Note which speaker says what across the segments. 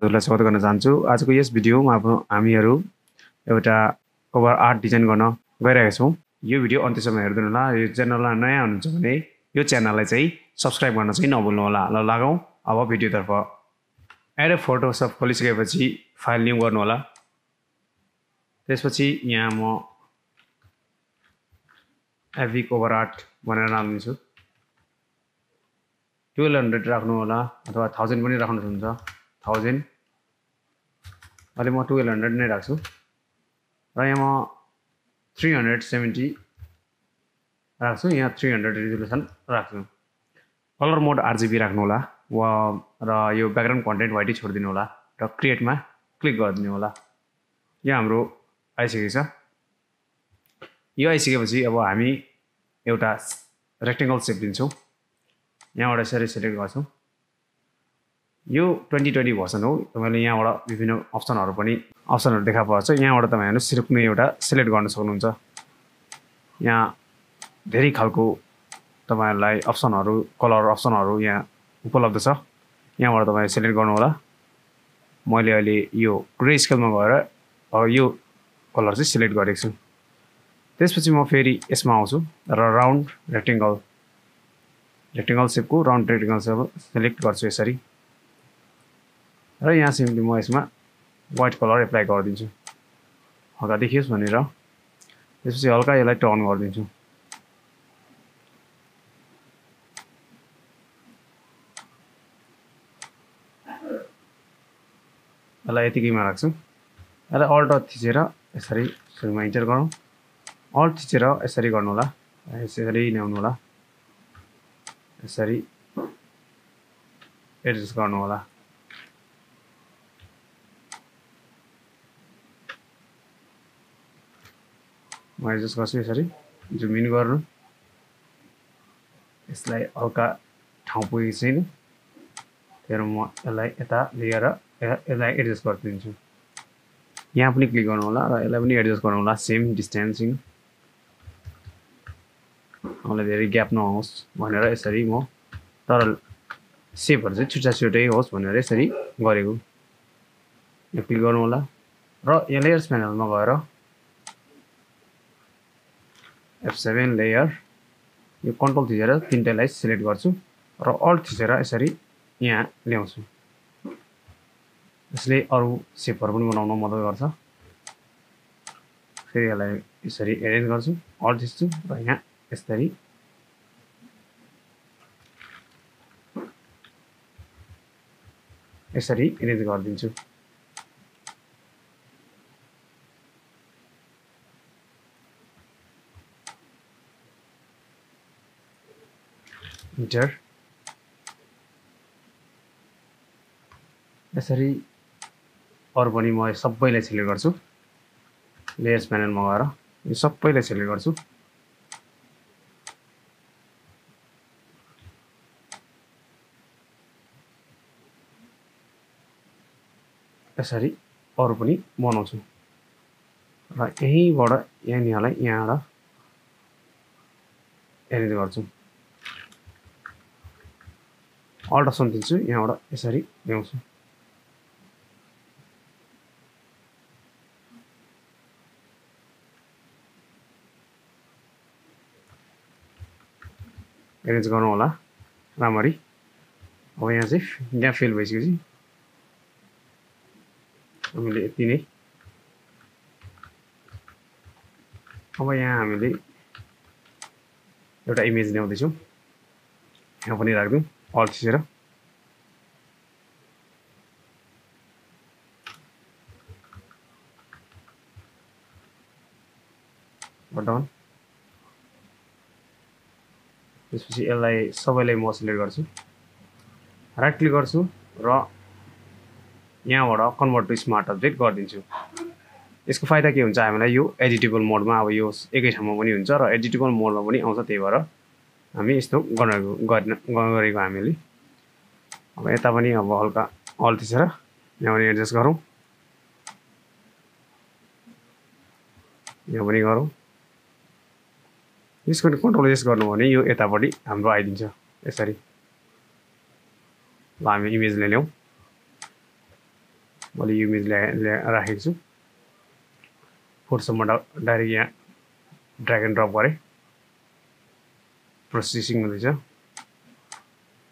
Speaker 1: हजुरलाई स्वागत गर्न चाहन्छु। आजको यस भिडियोमा हामीहरू एउटा कभर आर्ट डिजाइन गर्न गइरहेका छौँ। यो भिडियो अन्त्यसम्म हेर्दिनु होला। यो च्यानलमा नयाँ हुनुहुन्छ भने यो च्यानललाई चाहिँ सब्स्क्राइब गर्न चाहिँ नभुल्नु होला। ल लागौँ अब भिडियोतर्फ। एडोब फोटोसप खोलिसकेपछि फाइल न्यू गर्नु होला। त्यसपछि यहाँ म एभी कभर आर्ट भनेर नाम दिन्छु। 1200 राख्नु होला अथवा 1000 पनि राख्नु हुन्छ। 1000 अहिले म 1200 नै राख्छु र यहाँ म 370 राख्छु। यहाँ 300 रिजोल्युसन राख्छु। कलर मोड RGB राख्नु होला र यो ब्याकग्राउन्ड कन्टेन्ट व्हाइटै छोडिदिनु होला र क्रिएटमा क्लिक गरिदिनु होला। यो हाम्रो आइसकेको छ। यो आइसकेपछि अब हामी एउटा रेक्टेंगल शेप दिन्छौँ। यहाँबाट यसरी सिलेक्ट गर्छौँ। यो 2020 भर्सन हो। तपाईले यहाँबाट विभिन्न अप्सनहरु देखा पर्छ। यहाँबाट तपाईहरु कुनै एउटा सिलेक्ट गर्न सक्नुहुन्छ। यहाँ धेरै खालको तपाईहरुलाई अप्सनहरु, कलर अप्सनहरु यहाँ उपलब्ध छ। यहाँबाट तपाई सिलेक्ट गर्नु होला। मैले अहिले यो ग्रे स्केलमा गएर यो कलर चाहिँ सिलेक्ट गरेको छु। त्यसपछि म फेरि यसमा आउँछु र राउन्ड रेक्टेंगल शेपको राउन्ड रेक्टेंगल शेप सिलेक्ट गर्छु यसरी। र यहाँ सिम्पली म यसमा व्हाइट कलर एप्लाई गरिदिन्छु हल्का देखियोस् भनेर। त्यसपछि हल्का यसलाई टर्न गरिदिन्छु। यसलाई यतिकैमा राख्छु। यसलाई अल्ट थिचेर यसरी सुरुमा इन्टर गरौँ। अल्ट थिचेर यसरी गर्नु होला। यसरी ल्याउनु होला। यसरी एडजस्ट गर्नु होला। म एडजस्ट गर्छु यसरी। जुम इन गर्नु। यसलाई हल्का ठाउँ पुगेको छैन। त्यसैले म यसलाई यता लिएर यसलाई एडजस्ट गरिदिन्छु। यहाँ पनि क्लिक गर्नु होला र यसलाई पनि एडजस्ट गर्नु होला। Same distancing. मलाई धेरै ग्याप नहोस् भनेर यसरी म तर शेपहरु चाहिँ छुट्टै होस् भनेर यसरी गरेको। यहाँ क्लिक गर्नु होला र यहाँ लेयर्स प्यानलमा गएर F7 लेयर यो कन्ट्रोल थिचेर तीनटैलाई सिलेक्ट गर्छु र अल्ट थिचेर यसरी यहाँ ल्याउँछु। यसले अरु शेपहरु पनि बनाउन मद्दत गर्छ। फेरि यसलाई यसरी एरेन्ज गर्छु। अल्ट थिच्छु र यहाँ यसरी एरेन्ज गरिदिन्छु। इन्टर। यसरी अरु पनि म सबैलाई सिलेक्ट गर्छु। लेयर्स प्यानलमा गएर यो सबैलाई सिलेक्ट गर्छु। यसरी अरु पनि बनाउँछु र यहीबाट यहाँनिरलाई यहाँबाट एरेन्ज गर्छु। अल्ट अप्सन दिन्छु। यहाँबाट यसरी ल्याउँछु। एरेन्ज गर्नु होला राम्ररी। अब यहाँ चाहिँ ग्याप फिल भइसकेपछि हामीले यति नै। अब यहाँ हामीले एउटा इमेज ल्याउँदैछौँ। यहाँ पनि राख्दिउँ अल्ट थिचेर। डन। त्यसपछि यसलाई सबैलाई म सिलेक्ट गर्छु। राइट क्लिक गर्छु र यहाँबाट कन्भर्ट टु स्मार्ट अब्जेक्ट गरिदिन्छु। यसको फाइदा के हुन्छ हामीलाई यो एडिटेबल मोडमा अब यो एकै ठाउँमा पनि हुन्छ र एडिटेबल मोडमा पनि आउँछ। त्यही भएर हामी यस्तो गरेको हामीले। अब यता पनि अब हल्का अल्ट थिचेर यहाँ पनि एडजस्ट गरौँ। यहाँ पनि गरौँ। यसको कन्ट्रोल एस गर्नु भने यो यतापट्टि हाम्रो आइदिन्छ यसरी। ल हामी इमेज ल्याउँ। मैले यो इमेज राखेको छु फोटोसपमा डाइरेक्ट यहाँ ड्र्याग एन्ड ड्रप गरेँ प्रोसेसिङ हुँदैछ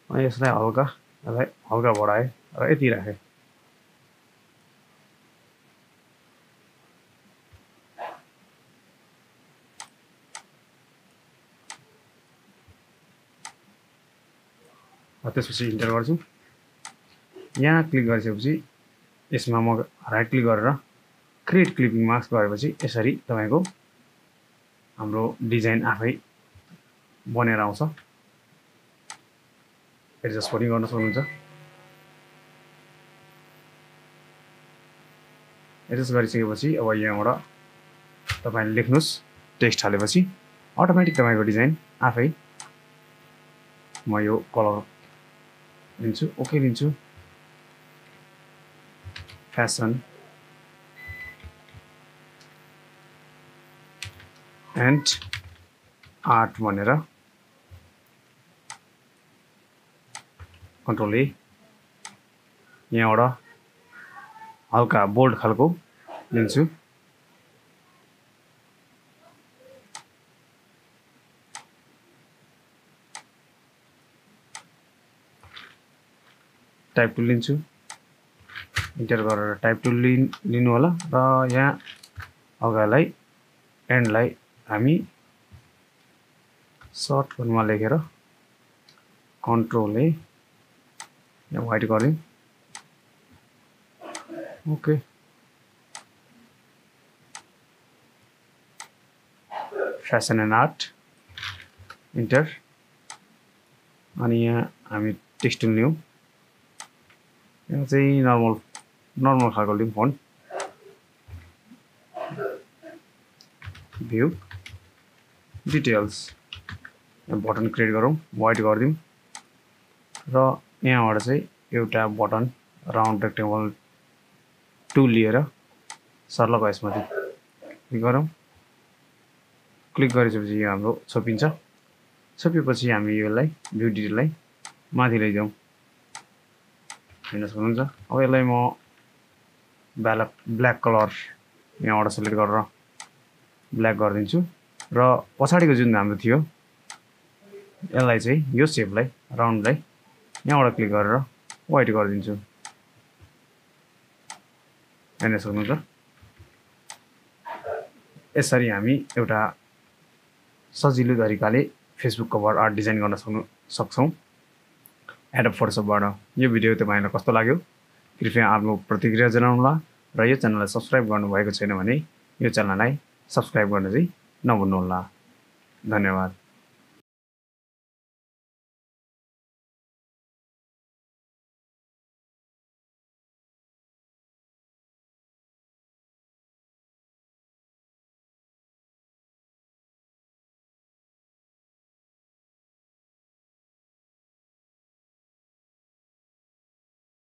Speaker 1: अनि यसलाई हल्का बढाएँ र यति राखेँ त्यसपछि इन्टर गर्छु यहाँ क्लिक गरिसकेपछि यसमा म राइट क्लिक गरेर क्रिएट क्लिपिङ मास्क गरेपछि यसरी तपाईको हाम्रो डिजाइन आफै बनेर आउँछ एडजस्ट पनि गर्न सक्नुहुन्छ एडजस्ट गरिसकेपछि अब यहाँबाट तपाईले लेख्नुस् टेक्स्ट हालेपछि अटोमेटिक तपाईको डिजाइन आफै म यो कलर लिन्छु ओके लिन्छु फ्यासन एन्ड आर्ट भनेर कन्ट्रोल ए यहाँबाट हल्का बोल्ड खालको लिन्छु टाइप टुल लिन्छु इन्टर गरेर टाइप टुल लिनु होला र यहाँ अगाडिलाई एन्डलाई हामी सर्ट फन्टमा लेखेर कन्ट्रोल ए यहाँ व्हाइट गरिदिउँ okay fashion and art inter अनि यहाँ हामी टेक्स्ट टुल लियौँ यहाँ चाहिँ नर्मल खालको लिउँ फन्ट भ्यू डिटेल्स यहाँ बटन क्रिएट गरौँ व्हाइट गरिदिउँ र यहाँबाट चाहिँ एउटा बटन राउन्ड रेक्टेङ्गल टुल लिएर सर्लक यसमाथि क्लिक गरौँ क्लिक गरिसकेपछि यो हाम्रो छोपिन्छ छोपेपछि हामी यसलाई भ्यू डिटेललाई माथि लैजाउँ हेर्न सक्नुहुन्छ अब यसलाई म ब्ल्याक कलर यहाँबाट सिलेक्ट गरेर ब्ल्याक गरिदिन्छु र पछाडिको जुन हाम्रो थियो यसलाई चाहिँ यो सेपलाई राउन्डलाई यहाँबाट क्लिक गरेर व्हाइट गरिदिन्छु हेर्न सक्नुहुन्छ यसरी हामी एउटा सजिलो तरिकाले फेसबुक कभर आर्ट डिजाइन गर्न सक्छौँ एडोब फोटोसपबाट यो भिडियो तपाईलाई कस्तो लाग्यो कृपया आफ्नो प्रतिक्रिया जनाउनुहोला र यो च्यानललाई सब्स्क्राइब गर्नुभएको छैन भने यो च्यानललाई सब्स्क्राइब गर्न चाहिँ नभुल्नुहोला धन्यवाद